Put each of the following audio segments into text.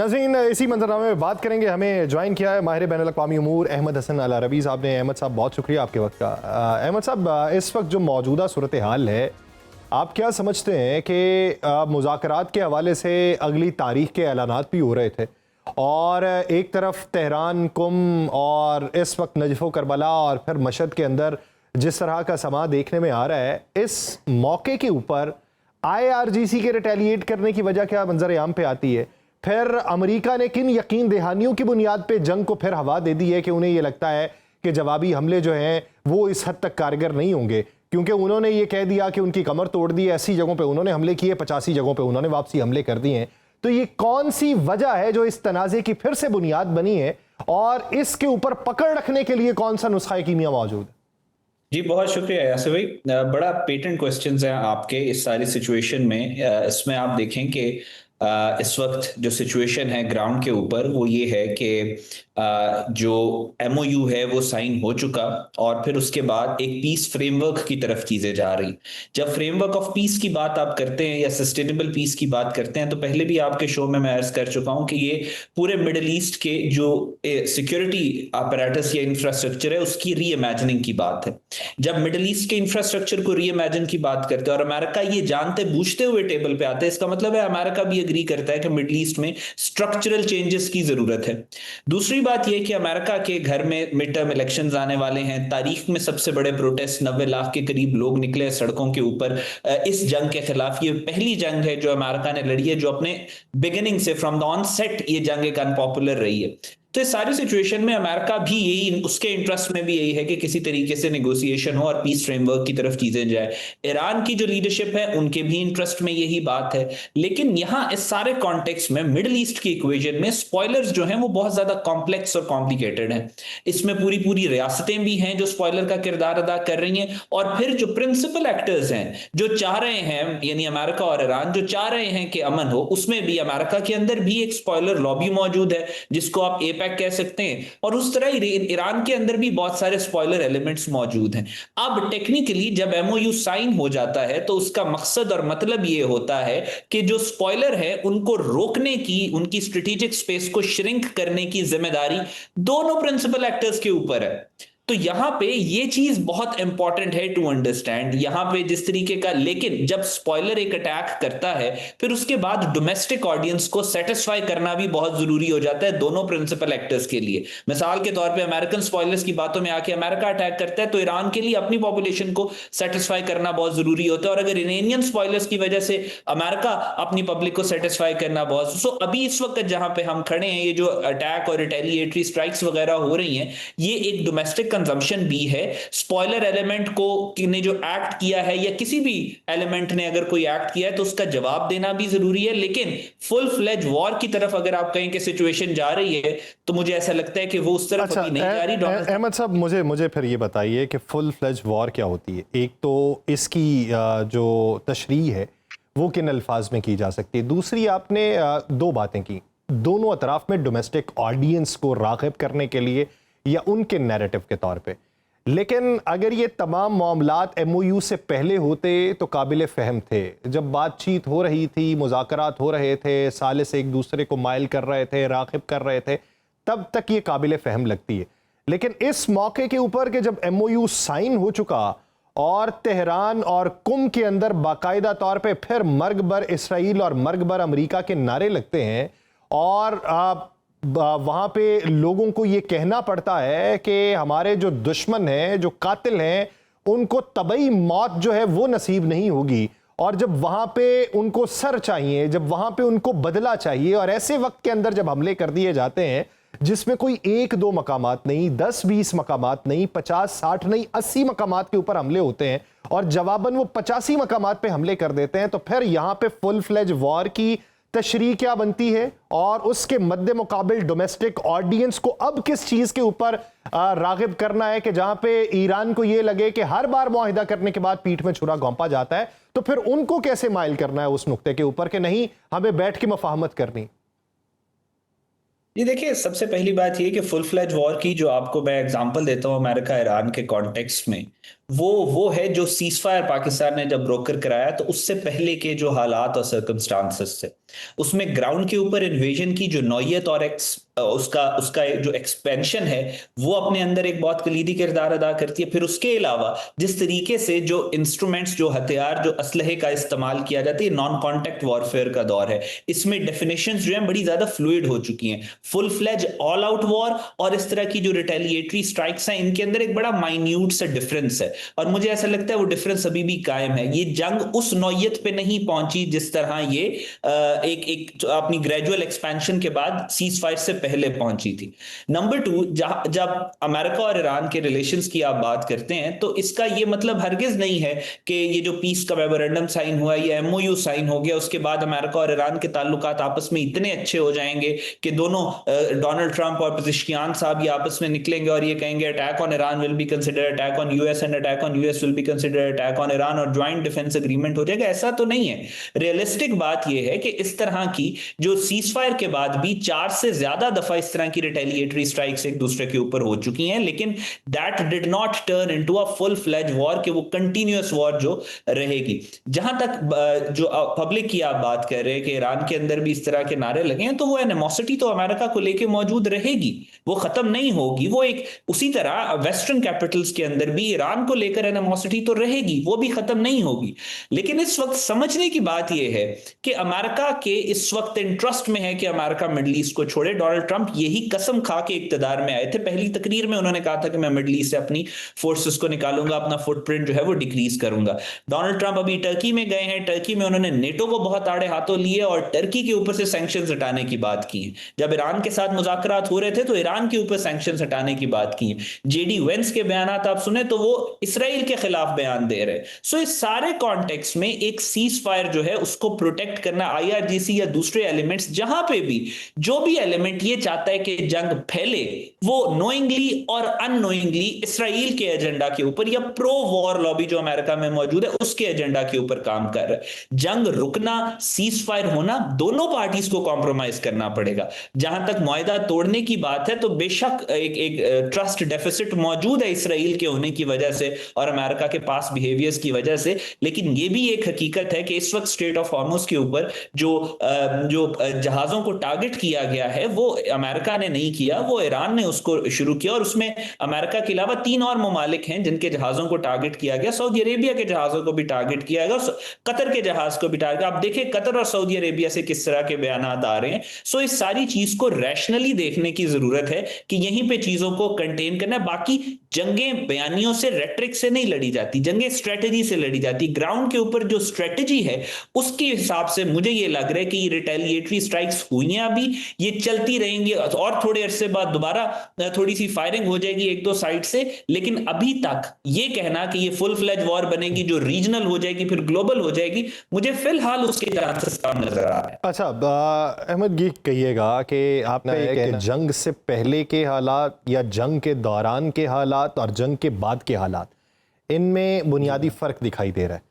नाज़रीन, इसी मंजरनामे में बात करेंगे। हमें ज्वाइन किया है माहिर बैनुल अक़वामी उमूर अहमद हसन अल अरबी साहब ने। अहमद साहब, बहुत शुक्रिया आपके वक्त का। अहमद साहब, इस वक्त जो मौजूदा सूरत हाल है, आप क्या समझते हैं कि मुज़ाकरात के हवाले से अगली तारीख के ऐलानात भी हो रहे थे और एक तरफ तेहरान, कुम और इस वक्त नजफ़ व करबला और फिर मशहद के अंदर जिस तरह का समा देखने में आ रहा है, इस मौके के ऊपर IRGC के रिटेलिएट करने की वजह क्या मंजर आम पे आती है? फिर अमेरिका ने किन यकीन दहानियों की बुनियाद पे जंग को फिर हवा दे दी है कि उन्हें ये लगता है कि जवाबी हमले जो हैं वो इस हद तक कारगर नहीं होंगे, क्योंकि उन्होंने ये कह दिया कि उनकी कमर तोड़ दी है, ऐसी जगहों पे उन्होंने हमले किए, 85 जगहों पे उन्होंने वापसी हमले कर दिए हैं। तो ये कौन सी वजह है जो इस तनाज़े की फिर से बुनियाद बनी है और इसके ऊपर पकड़ रखने के लिए कौन सा नुस्खा कीमिया मौजूद है? जी, बहुत शुक्रिया यासिर भाई। बड़ा पेटेंट क्वेश्चन्स हैं आपके इस सारी सिचुएशन में। इसमें आप देखें कि इस वक्त जो सिचुएशन है ग्राउंड के ऊपर वो ये है कि जो MOU है वो साइन हो चुका और फिर उसके बाद एक पीस फ्रेमवर्क की तरफ चीजें जा रही। जब फ्रेमवर्क ऑफ पीस की बात आप करते हैं या सस्टेनेबल पीस की बात करते हैं, तो पहले भी आपके शो में मैं अर्ज कर चुका हूं कि ये पूरे मिडिल ईस्ट के जो सिक्योरिटी अपैरेटस या इंफ्रास्ट्रक्चर है उसकी री इमेजिनिंग की बात है। जब मिडिल ईस्ट के इंफ्रास्ट्रक्चर को री इमेजिन की बात करते हैं और अमेरिका ये जानते बूझते हुए टेबल पे आते हैं, इसका मतलब है अमेरिका भी एग्री करता है कि मिडिल ईस्ट में स्ट्रक्चरल चेंजेस की जरूरत है। दूसरी बात यह कि अमेरिका के घर में मिड टर्म इलेक्शंस आने वाले हैं। तारीख में सबसे बड़े प्रोटेस्ट 90 लाख के करीब लोग निकले सड़कों के ऊपर इस जंग के खिलाफ। ये पहली जंग है जो अमेरिका ने लड़ी है जो अपने बिगिनिंग से फ्रॉम द ऑनसेट ये जंग एक अनपॉपुलर रही है। तो इस सारी सिचुएशन में अमेरिका भी यही, उसके इंटरेस्ट में भी यही है कि किसी तरीके से नेगोशिएशन हो और पीस फ्रेमवर्क की तरफ चीजें जाए। ईरान की जो लीडरशिप है उनके भी इंटरेस्ट में यही बात है। लेकिन यहां इस सारे कॉन्टेक्स्ट में मिडिल ईस्ट की इक्वेशन में स्पॉयलर्स जो हैं वो बहुत ज्यादा कॉम्प्लेक्स और कॉम्प्लिकेटेड हैं। इसमें पूरी पूरी रियासतें भी हैं जो स्पॉयलर का किरदार अदा कर रही हैं, और फिर जो प्रिंसिपल एक्टर्स हैं जो चाह रहे हैं, यानी अमेरिका और ईरान जो चाह रहे हैं कि अमन हो, उसमें भी अमेरिका के अंदर भी एक स्पॉयलर लॉबी मौजूद है जिसको आप पैक कह सकते हैं, और उस तरह ही ईरान के अंदर भी बहुत सारे स्पॉइलर एलिमेंट्स मौजूद हैं। अब टेक्निकली जब MOU साइन हो जाता है तो उसका मकसद और मतलब यह होता है कि जो स्पॉइलर है उनको रोकने की, उनकी स्ट्रेटेजिक स्पेस को श्रिंक करने की जिम्मेदारी दोनों प्रिंसिपल एक्टर्स के ऊपर है। तो यहां पे ये चीज बहुत इंपॉर्टेंट है टू अंडरस्टैंड यहां पे जिस तरीके का। लेकिन जब स्पॉइलर एक अटैक करता है फिर उसके बाद डोमेस्टिक ऑडियंस को सेटिस्फाई करना भी बहुत जरूरी हो जाता है दोनों प्रिंसिपल एक्टर्स के लिए। मिसाल के तौर पे अमेरिकन स्पॉइलर्स की बातों में आके अमेरिका अटैक करता है तो ईरान के लिए अपनी पॉपुलेशन को सेटिस्फाई करना बहुत जरूरी होता है, और अगर इरानियन स्पॉइलर्स की वजह से अमेरिका अपनी पब्लिक को सेटिस्फाई करना बहुत। सो अभी इस वक्त जहां पे हम खड़े हैं, ये जो अटैक और रिटेलिएटरी स्ट्राइक्स वगैरह हो रही हैं, ये एक डोमेस्टिक कंजम्पशन भी है। स्पॉइलर एलिमेंट को ने जो एक्ट किया है या किसी भी एलिमेंट ने अगर कोई एक्ट किया है तो उसका जवाब देना भी जरूरी है। लेकिन फुल फ्लेज वॉर की तरफ अगर आप कहें कि सिचुएशन जा रही है तो मुझे ऐसा लगता है कि वो उस तरफ अभी नहीं जा रही। अहमद साहब, मुझे फिर ये बताइए कि फुल फ्लेज वॉर क्या होती है? एक तो इसकी जो तशरीह है वो किन अल्फाज में की जा सकती है? दूसरी, आपने दो बातें की, दोनों अतराफ में डोमेस्टिक ऑडियंस को राग़िब करने के लिए या उनके नैरेटिव के तौर पे। लेकिन अगर ये तमाम मामलात MOU से पहले होते तो काबिल फ़हम थे। जब बातचीत हो रही थी, मुज़ाकरात हो रहे थे, साले से एक दूसरे को माइल कर रहे थे, राग़िब कर रहे थे, तब तक ये काबिल फ़हम लगती है। लेकिन इस मौके के ऊपर कि जब MOU साइन हो चुका और तेहरान और कुम के अंदर बाकायदा तौर पे फिर मर्ग बर इसराइल और मर्ग बर अमेरिका के नारे लगते हैं और वहाँ पे लोगों को ये कहना पड़ता है कि हमारे जो दुश्मन हैं, जो कातिल हैं, उनको तबई मौत जो है वो नसीब नहीं होगी, और जब वहाँ पे उनको सर चाहिए, जब वहाँ पे उनको बदला चाहिए, और ऐसे वक्त के अंदर जब हमले कर दिए जाते हैं जिसमें कोई 1-2 मकामात नहीं, 10-20 मकामात नहीं, 50-60 नहीं, 80 मकामात के ऊपर हमले होते हैं और जवाबन वो 85 मकामात पे हमले कर देते हैं, तो फिर यहाँ पे फुल फ्लेज वॉर की तशरीह क्या बनती है? और उसके मद्दे मुकाबिल डोमेस्टिक ऑडियंस को अब किस चीज के ऊपर राग़िब करना है कि जहां पे ईरान को यह लगे कि हर बार मुआहिदा करने के बाद पीठ में छुरा घोंपा जाता है, तो फिर उनको कैसे माइल करना है उस नुक्ते के ऊपर कि नहीं, हमें बैठ के मफाहमत करनी? ये देखिए, सबसे पहली बात ये कि फुल फ्लेज वॉर की जो आपको मैं एग्जांपल देता हूं अमेरिका ईरान के कॉन्टेक्स्ट में, वो है जो सीजफायर पाकिस्तान ने जब ब्रोकर कराया, तो उससे पहले के जो हालात और सर्कमस्टांसेस थे, उसमें ग्राउंड के ऊपर इन्वेजन की जो नौयत और उसका उसका जो एक्सपेंशन है, वो अपने अंदर एक बहुत कलीदी किरदार अदा करती है। फिर उसके अलावा जिस तरीके से जो इंस्ट्रूमेंट्स, जो हथियार, जो असलहे का इस्तेमाल किया जाता है, नॉन कॉन्टेक्ट वॉरफेयर का दौर है, इसमें डेफिनेशंस जो है बड़ी ज्यादा फ्लूइड हो चुकी हैं। Full fledge all out war और इस तरह की जो रिटेलिएटरी स्ट्राइक्स हैं, इनके अंदर एक बड़ा माइन्यूट सा डिफरेंस है, और मुझे ऐसा लगता है वो डिफरेंस अभी भी कायम है। ये जंग उस नौयत पे नहीं पहुंची जिस तरह ये एक एक अपनी ग्रेजुअल एक्सपेंशन के बाद सीज फायर से पहले पहुंची थी। नंबर टू, जब अमेरिका और ईरान के रिलेशंस की आप बात करते हैं, तो इसका ये मतलब हरगिज नहीं है कि ये जो पीस का मेमोरेंडम साइन हुआ, ये एमओयू साइन हो गया, उसके बाद अमेरिका और ईरान के ताल्लुकात आपस में इतने अच्छे हो जाएंगे कि दोनों डोनाल्ड ट्रंप और पेज़ेश्कियान साहब ये आपस में निकलेंगे और ये कहेंगे attack on Iran will be consider attack on US and attack on US will be consider attack on Iran, और ज्वाइंट डिफेंस एग्रीमेंट हो जाएगा। ऐसा तो नहीं है। रियलिस्टिक बात यह है कि इस तरह की जो सीज फायर के बाद भी 4 से ज्यादा दफा इस तरह की रिटेलिएटरी स्ट्राइक्स एक दूसरे के ऊपर हो चुकी हैं, लेकिन that did not turn into a full fledge war, कि वो कंटिन्यूअस वॉर जो रहेगी। जहां तक जो पब्लिक की आप बात कर रहे हैं कि ईरान के अंदर भी इस तरह के नारे लगे हैं, तो वो एनिमोसिटी तो अमेरिका को लेकर मौजूद रहेगी, वो खत्म नहीं होगी। वो एक उसी तरह वेस्टर्न कैपिटल्स के अंदर भी ईरान को लेकर एनिमोसिटी तो रहेगी, वो भी खत्म नहीं होगी। लेकिन इस वक्त समझने की बात यह है कि अमेरिका के इस वक्त इंटरेस्ट में है कि अमेरिका मिडिल ईस्ट को छोड़े। डोनाल्ड ट्रंप यही कसम खा के इक्तदार में आए थे। पहली तकरीर में उन्होंने कहा था कि मैं मिडिल ईस्ट से अपनी फोर्सेस को निकालूंगा, अपना फुटप्रिंट जो है वो डिक्रीज करूंगा। डोनाल्ड ट्रंप अभी टर्की में गए हैं, टर्की में उन्होंने नेटो को बहुत आड़े हाथों लिए और टर्की के ऊपर से सैंक्शंस हटाने की बात की है। जब ईरान के साथ मुज़ाकरात हो रहे थे तो ईरान के ऊपर सैंक्शंस हटाने की बात की है। जेडी वेंस के बयान आप सुने तो वो इसराइल के खिलाफ बयान दे रहे हैं। सो इस सारे कॉन्टेक्स्ट में एक सीज फायर जो है उसको प्रोटेक्ट करना, आईआरजीसी या दूसरे एलिमेंट्स, जहां पे भी जो भी एलिमेंट ये चाहता है कि जंग फैले, वो नोइंगली और अननोइंगली इसराइल के एजेंडा के ऊपर या प्रो वॉर लॉबी जो अमेरिका में मौजूद है उसके एजेंडा के ऊपर काम कर रहा है। जंग रुकना, सीज फायर होना, दोनों पार्टीज को कॉम्प्रोमाइज करना पड़ेगा। जहां तक मुआहदा तोड़ने की बात है तो बेशक एक ट्रस्ट डेफिसिट मौजूद है इसराइल के होने की वजह से और अमेरिका के पास बिहेवियर्स की वजह से, लेकिन यह भी एक हकीकत है कि इस वक्त स्ट्रेट ऑफ हॉर्मुज के ऊपर जो जहाजों को टारगेट किया गया है वो अमेरिका ने नहीं किया, वो ईरान ने उसको शुरू किया, और उसमें अमेरिका के अलावा 3 और ममालिक हैं जिनके जहाजों को टारगेट किया गया। सऊदी अरेबिया के जहाजों को भी टारगेट किया गया, कतर के जहाज को भी टारगेट। आप देखें कतर और सऊदी अरेबिया से किस तरह के बयान आ रहे हैं। सो इस सारी चीज को रैशनली देखने की जरूरत है कि यहीं पे चीजों को कंटेन करना है। बाकी जंगें बयानियों से, रेट्रिक से नहीं लड़ी जाती, जंगें स्ट्रेटजी से लड़ी जाती। ग्राउंड के ऊपर जो स्ट्रेटजी है उसके हिसाब से मुझे ये लग रहा है कि ये रिटेलिएटरी स्ट्राइक्स हुई हैं, अभी ये चलती रहेंगी और थोड़े अरसे बाद दोबारा थोड़ी सी फायरिंग हो जाएगी एक दो साइड से, लेकिन अभी तक ये कहना कि ये फुल फ्लेज वॉर बनेगी जो रीजनल हो जाएगी फिर ग्लोबल हो जाएगी, मुझे फिलहाल उसके चांसेस कम नजर आ रहे हैं। अच्छा, अहमद ये कहिएगा कि आपने कि जंग से पहले के हालात या जंग के दौरान के हालात और जंग के बाद के हालात, इनमें बुनियादी फ़र्क दिखाई दे रहा है।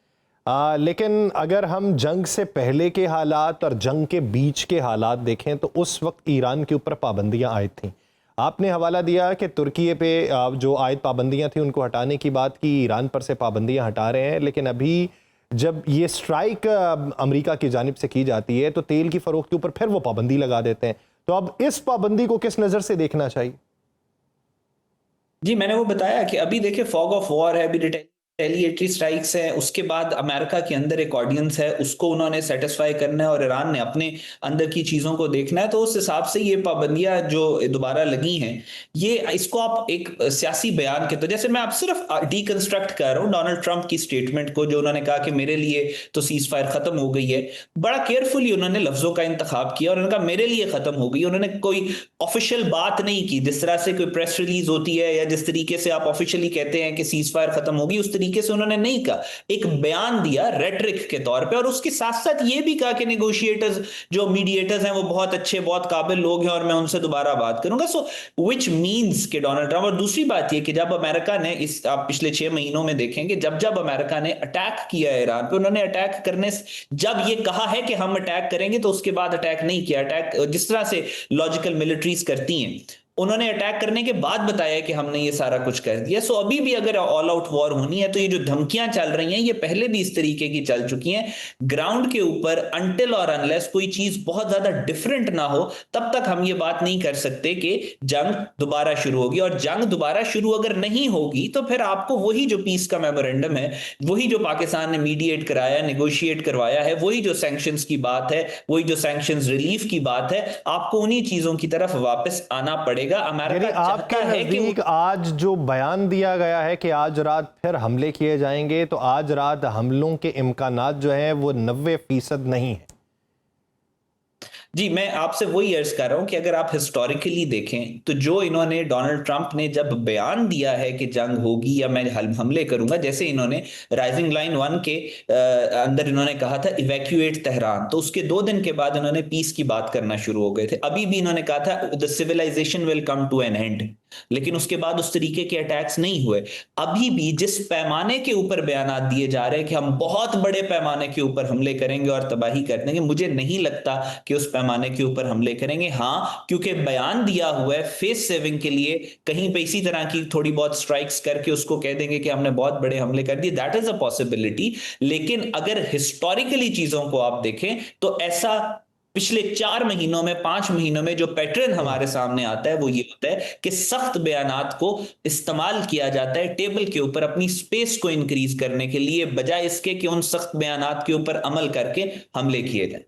लेकिन अगर हम जंग से पहले के हालात और जंग के बीच के हालात देखें तो उस वक्त ईरान के ऊपर पाबंदियां आयद थीं। आपने हवाला दिया कि तुर्की पे जो आयद पाबंदियां थी उनको हटाने की बात की, ईरान पर से पाबंदियां हटा रहे हैं, लेकिन अभी जब ये स्ट्राइक अमेरिका की जानिब से की जाती है तो तेल की फरोख्त के ऊपर फिर वो पाबंदी लगा देते हैं। तो अब इस पाबंदी को किस नज़र से देखना चाहिए? जी, मैंने वो बताया कि अभी देखिए फॉग ऑफ वॉर है, अभी रिटेलिएटरी स्ट्राइक्स है, उसके बाद अमेरिका के अंदर एक ऑडियंस है, उसको उन्होंने सेटिस्फाई करना है और ईरान ने अपने अंदर की चीज़ों को देखना है। तो उस हिसाब से ये पाबंदियां जो दोबारा लगी हैं, ये इसको आप एक सियासी बयान के, तो जैसे मैं आप सिर्फ डीकंस्ट्रक्ट कर रहा हूँ डोनाल्ड ट्रंप की स्टेटमेंट को, जो उन्होंने कहा कि मेरे लिए तो सीज फायर खत्म हो गई है। बड़ा केयरफुली उन्होंने लफ्जों का इंतखाब किया और उन्होंने कहा मेरे लिए खत्म हो गई। उन्होंने कोई ऑफिशियल बात नहीं की, जिस तरह से कोई प्रेस रिलीज होती है या जिस तरीके से आप ऑफिशियली कहते हैं कि सीज फायर खत्म होगी, उस तरीके से उन्होंने नहीं कहा। एक बयान दिया रेटरिक के तौर पे, और उसके साथ साथ ये भी कहा कि नेगोशिएटर्स, जो मीडिएटर्स हैं, वो बहुत अच्छे, बहुत काबिल लोग हैं और मैं उनसे दोबारा बात करूंगा। सो विच मींस कि डोनाल्ड ट्रंप। और दूसरी बात ये कि जब अमेरिका ने आप पिछले 6 महीनों में देखेंगे, जब अमेरिका ने अटैक किया ईरान पे, उन्होंने अटैक करने जब ये कहा है कि हम अटैक करेंगे तो उसके बाद अटैक नहीं किया। अटैक जिस तरह से लॉजिकल मिलिट्रीज करती हैं उन्होंने अटैक करने के बाद बताया कि हमने ये सारा कुछ कर दिया। सो अभी भी अगर ऑल आउट वॉर होनी है तो ये जो धमकियां चल रही हैं ये पहले भी इस तरीके की चल चुकी हैं। ग्राउंड के ऊपर अनटिल और अनलेस कोई चीज बहुत ज्यादा डिफरेंट ना हो तब तक हम ये बात नहीं कर सकते कि जंग दोबारा शुरू होगी। और जंग दोबारा शुरू अगर नहीं होगी तो फिर आपको वही जो पीस का मेमोरेंडम है, वही जो पाकिस्तान ने मीडिएट कराया, नेगोशिएट करवाया है, वही जो सैंक्शंस की बात है, वही जो सैंक्शंस रिलीफ की बात है, आपको उन्हीं चीजों की तरफ वापस आना पड़ेगा। यानी अमेरिका आपके चाहता है कि नजदीक आज जो बयान दिया गया है कि आज रात फिर हमले किए जाएंगे, तो आज रात हमलों के इम्कानात जो हैं वो 90% नहीं है। जी, मैं आपसे वही अर्ज कर रहा हूं कि अगर आप हिस्टोरिकली देखें तो जो इन्होंने डोनाल्ड ट्रंप ने जब बयान दिया है कि जंग होगी या मैं हमले करूंगा, जैसे इन्होंने राइजिंग लाइन 1 के अंदर इन्होंने कहा था इवैक्यूएट तेहरान, तो उसके 2 दिन के बाद इन्होंने पीस की बात करना शुरू हो गए थे। अभी भी इन्होंने कहा था the civilization will come to an end, लेकिन उसके बाद उस तरीके के अटैक्स नहीं हुए। अभी भी जिस पैमाने के ऊपर बयान दिए जा रहे हैं कि हम बहुत बड़े पैमाने के ऊपर हमले करेंगे और तबाही कर देंगे, मुझे नहीं लगता कि उस पैमाने के ऊपर हमले करेंगे। हां, क्योंकि बयान दिया हुआ है फेस सेविंग के लिए, कहीं पे इसी तरह की थोड़ी बहुत स्ट्राइक्स करके उसको कह देंगे कि हमने बहुत बड़े हमले कर दिए, दैट इज अ पॉसिबिलिटी। लेकिन अगर हिस्टोरिकली चीजों को आप देखें तो ऐसा पिछले 4 महीनों में, 5 महीनों में जो पैटर्न हमारे सामने आता है वो ये होता है कि सख्त बयानात को इस्तेमाल किया जाता है टेबल के ऊपर अपनी स्पेस को इंक्रीज करने के लिए, बजाय इसके कि उन सख्त बयानात के ऊपर अमल करके हमले किए जाए।